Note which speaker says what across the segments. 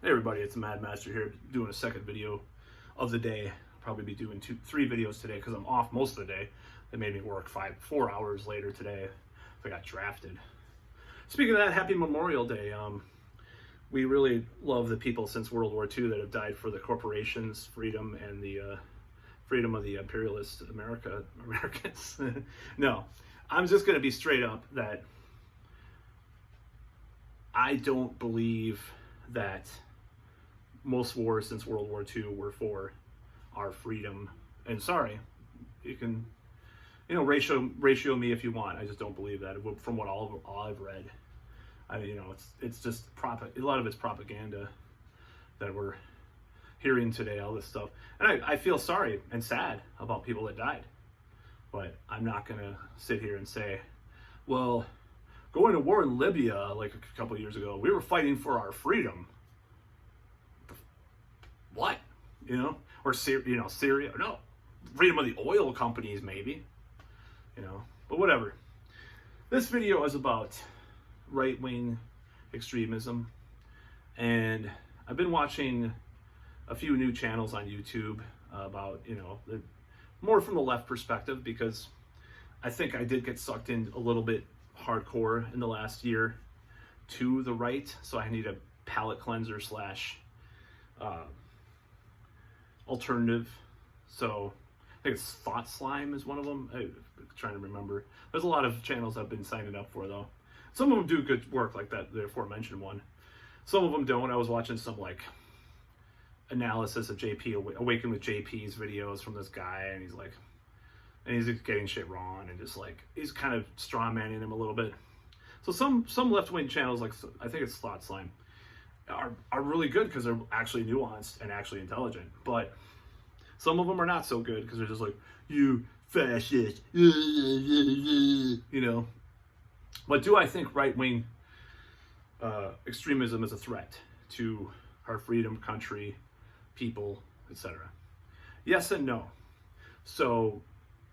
Speaker 1: Hey everybody, it's Mad Master here, doing a second video of the day. Probably be doing 3 videos today because I'm off most of the day. They made me work 4 hours later today. I got drafted. Speaking of that, happy Memorial Day. We really love the people since World War II that have died for the corporations' freedom and the freedom of the imperialist Americans. No, I'm just going to be straight up that I don't believe that most wars since World War II were for our freedom. And sorry, you can, ratio me if you want. I just don't believe that from what all I've read. It's just a lot of it's propaganda that we're hearing today, all this stuff. And I feel sorry and sad about people that died. But I'm not going to sit here and say, well, going to war in Libya like a couple of years ago, we were fighting for our freedom. What? Or Syria? No, freedom of the oil companies, maybe. But whatever. This video is about right-wing extremism, and I've been watching a few new channels on YouTube about, more from the left perspective, because I think I did get sucked in a little bit hardcore in the last year to the right, so I need a palate cleanser / alternative. So I think it's Thought Slime is one of them. I'm trying to remember. There's a lot of channels I've been signing up for, though. Some of them do good work, like that the aforementioned one. Some of them don't. I was watching some analysis of Awaken with JP's videos from this guy, and he's getting shit wrong, and he's kind of straw manning him a little bit. So some left-wing channels, like I think it's Thought Slime, are really good because they're actually nuanced and actually intelligent. But some of them are not so good because they're just like, you fascist, But do I think right-wing extremism is a threat to our freedom, country, people, etc.? Yes and no. So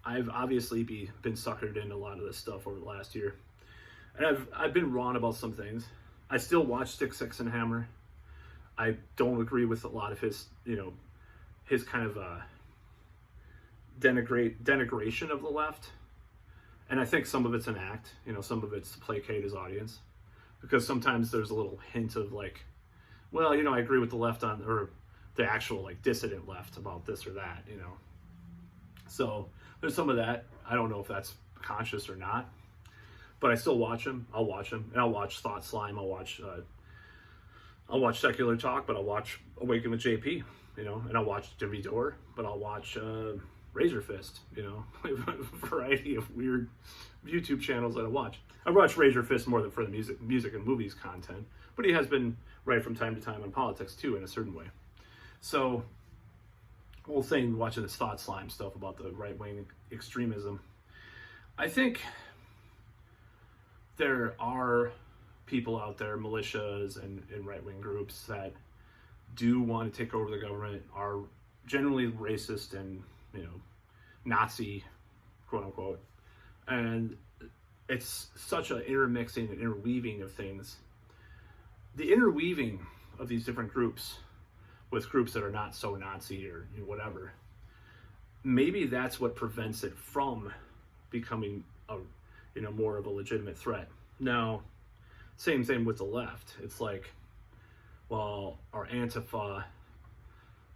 Speaker 1: I've obviously been suckered into a lot of this stuff over the last year. And I've been wrong about some things. I still watch Stick, Six, and Hammer. I don't agree with a lot of his, his kind of denigration of the left. And I think some of it's an act, some of it's to placate his audience. Because sometimes there's a little hint of well, I agree with the left or the actual dissident left about this or that, So there's some of that. I don't know if that's conscious or not. But I still watch him. I'll watch him, and I'll watch Thought Slime. I'll watch Secular Talk, but I'll watch Awaken with JP, and I'll watch Jimmy Dore, but I'll watch Razor Fist, a variety of weird YouTube channels that I watch. I watch Razor Fist more than for the music and movies content, but he has been right from time to time on politics too, in a certain way. So, whole thing watching this Thought Slime stuff about the right-wing extremism, I think there are people out there, militias and right-wing groups that do want to take over the government, are generally racist and, Nazi, quote unquote. And it's such an intermixing and interweaving of things. The interweaving of these different groups with groups that are not so Nazi or whatever, maybe that's what prevents it from becoming more of a legitimate threat. Now, same thing with the left. It's well, are Antifa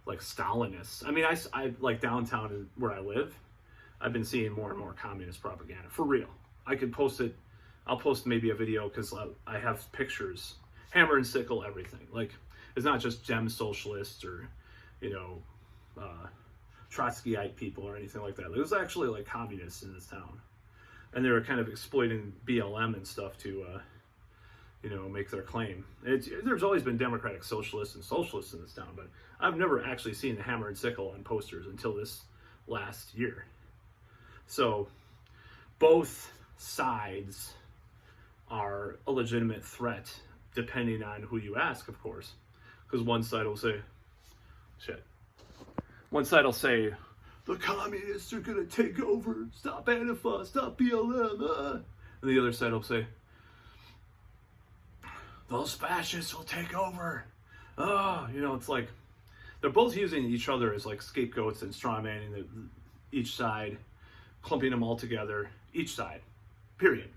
Speaker 1: Stalinists? I mean, I like downtown where I live, I've been seeing more and more communist propaganda, for real. I could post it. I'll post maybe a video because I have pictures, hammer and sickle, everything. It's not just gem socialists or, Trotskyite people or anything like that. There's actually communists in this town. And they were kind of exploiting BLM and stuff to, make their claim. There's always been democratic socialists and socialists in this town, but I've never actually seen the hammer and sickle on posters until this last year. So both sides are a legitimate threat, depending on who you ask, of course. Because one side will say, One side will say, the communists are going to take over, stop Antifa, stop BLM. And the other side will say, those fascists will take over. It's like they're both using each other as like scapegoats and strawmanning each side, clumping them all together, each side, period.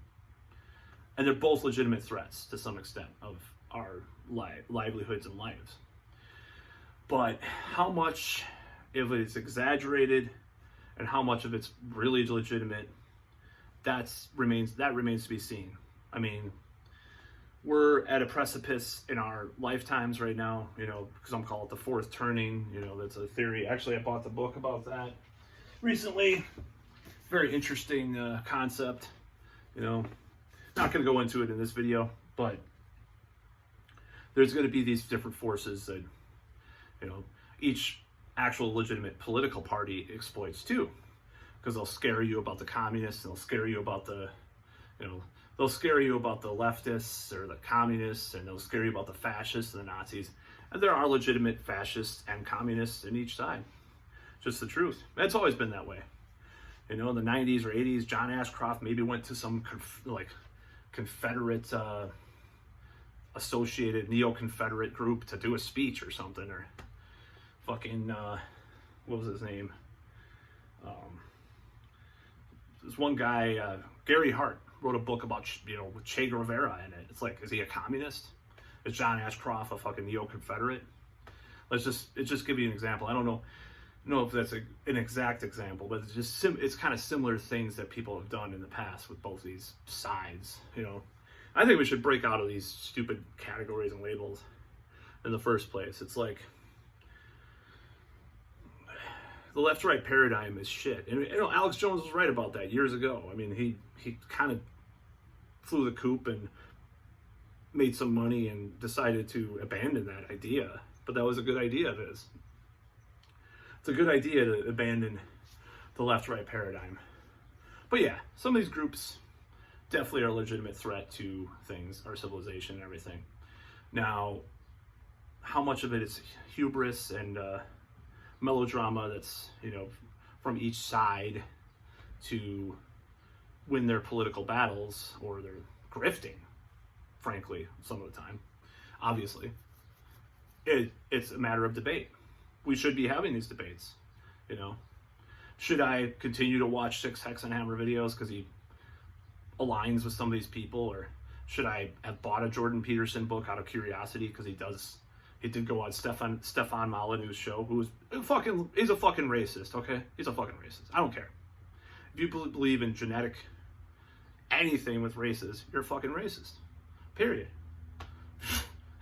Speaker 1: And they're both legitimate threats to some extent of our livelihoods and lives. But how much of it is exaggerated and how much of it's really legitimate, that remains to be seen. I mean, we're at a precipice in our lifetimes right now, because I'm calling it the fourth turning. That's a theory. Actually, I bought the book about that recently. Very interesting concept. Not going to go into it in this video, but there's going to be these different forces that, each actual legitimate political party exploits too, because they'll scare you about the communists, and they'll scare you about the leftists or the communists, and they'll scare you about the fascists and the Nazis. And there are legitimate fascists and communists in each side. Just the truth. It's always been that way. In the 90s or 80s, John Ashcroft maybe went to some Confederate associated neo-Confederate group to do a speech or something, or fucking what was his name? This one guy, Gary Hart, wrote a book about with Che Guevara in it. It's like, is he a communist? Is John Ashcroft a fucking neo-Confederate? Let's just give you an example. I don't know if that's an exact example, but it's kind of similar things that people have done in the past with both these sides. I think we should break out of these stupid categories and labels in the first place. It's like the left-right paradigm is shit. And Alex Jones was right about that years ago. I mean, he kind of flew the coop and made some money and decided to abandon that idea. But that was a good idea of his. It's a good idea to abandon the left-right paradigm. But yeah, some of these groups definitely are a legitimate threat to things, our civilization and everything. Now, how much of it is hubris and melodrama that's, from each side to win their political battles, or they're grifting, frankly, some of the time, obviously, it's a matter of debate. We should be having these debates, Should I continue to watch Six Hexenhammer videos because he aligns with some of these people, or should I have bought a Jordan Peterson book out of curiosity because he did go on Stefan Molyneux's show, he's a fucking racist, okay? He's a fucking racist. I don't care. If you believe in genetic anything with races, you're a fucking racist. Period.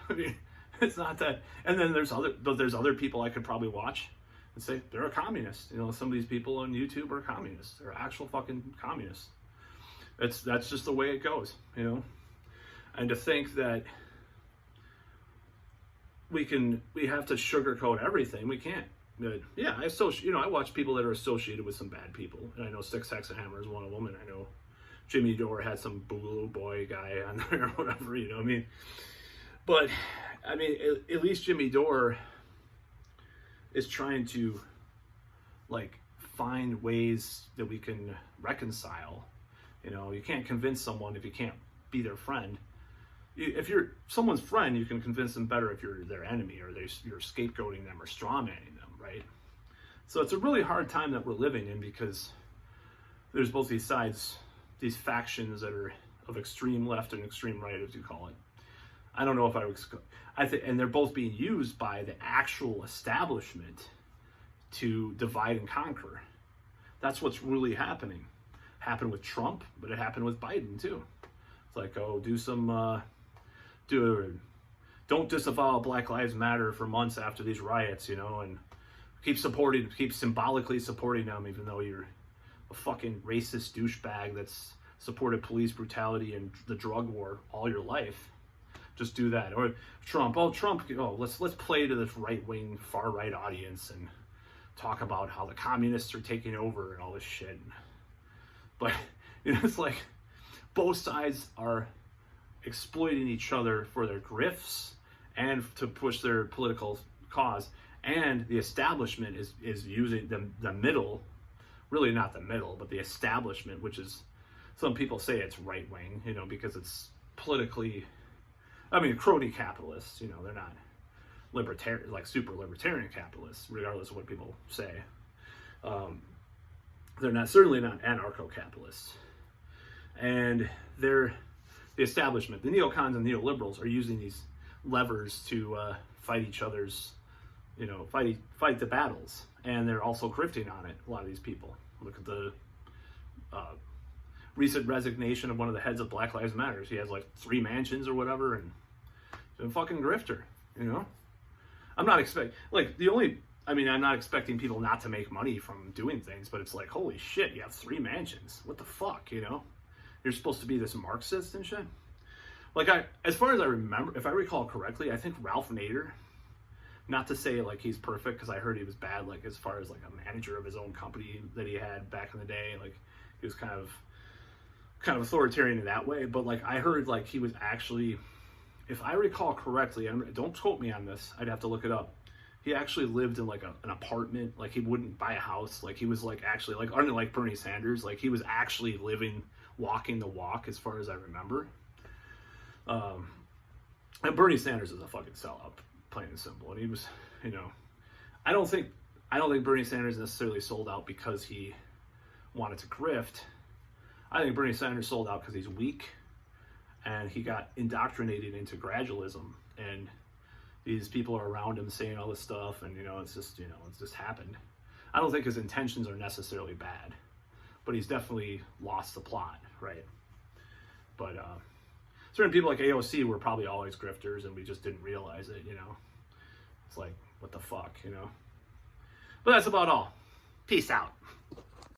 Speaker 1: I mean, it's not that. And then there's other people I could probably watch and say they're a communist. Some of these people on YouTube are communists. They're actual fucking communists. That's just the way it goes, And to think that we have to sugarcoat everything, we can't. But yeah, I watch people that are associated with some bad people, and I know Six Hexenhammer is one of them, and I know Jimmy Dore had some Boogaloo Boy guy on there or whatever, I mean. But I mean, at least Jimmy Dore is trying to find ways that we can reconcile. You can't convince someone if you can't be their friend. If you're someone's friend, you can convince them better if you're their enemy, or you're scapegoating them or strawmanning them, right? So it's a really hard time that we're living in, because there's both these sides, these factions that are of extreme left and extreme right, as you call it. I don't know if I think, and they're both being used by the actual establishment to divide and conquer. That's what's really happening. Happened with Trump, but it happened with Biden too. It's like, don't disavow Black Lives Matter for months after these riots, and keep symbolically supporting them, even though you're a fucking racist douchebag that's supported police brutality and the drug war all your life. Just do that. Or Trump, let's play to this right-wing, far-right audience and talk about how the communists are taking over and all this shit. But, it's like both sides are exploiting each other for their grifts and to push their political cause. And the establishment is using the middle, really not the middle, but the establishment, which is, some people say it's right-wing, because it's politically, crony capitalists, they're libertarian, like super libertarian capitalists, regardless of what people say. They're not, certainly not anarcho-capitalists. And they're, the establishment, the neocons and neoliberals are using these levers to fight each other's, fight the battles. And they're also grifting on it, a lot of these people. Look at the recent resignation of one of the heads of Black Lives Matter. He has like 3 mansions or whatever, and he's a fucking grifter, I'm not expecting, I'm not expecting people not to make money from doing things, but it's like, holy shit, you have 3 mansions. What the fuck, You're supposed to be this Marxist and shit. As far as I remember, if I recall correctly, I think Ralph Nader, not to say like he's perfect, because I heard he was bad, like as far as like a manager of his own company that he had back in the day, like he was kind of authoritarian in that way, but like I heard like he was actually, if I recall correctly, and don't quote me on this, I'd have to look it up. He actually lived in like an apartment, like he wouldn't buy a house, like he was like actually like unlike Bernie Sanders, like he was actually walking the walk as far as I remember. And Bernie Sanders is a fucking sellout, plain and simple. And he was, I don't think Bernie Sanders necessarily sold out because he wanted to grift. I think Bernie Sanders sold out because he's weak and he got indoctrinated into gradualism, and these people are around him saying all this stuff, and it's just happened. I don't think his intentions are necessarily bad, but he's definitely lost the plot, right? But certain people like AOC were probably always grifters, and we just didn't realize it, It's like, what the fuck, But that's about all. Peace out.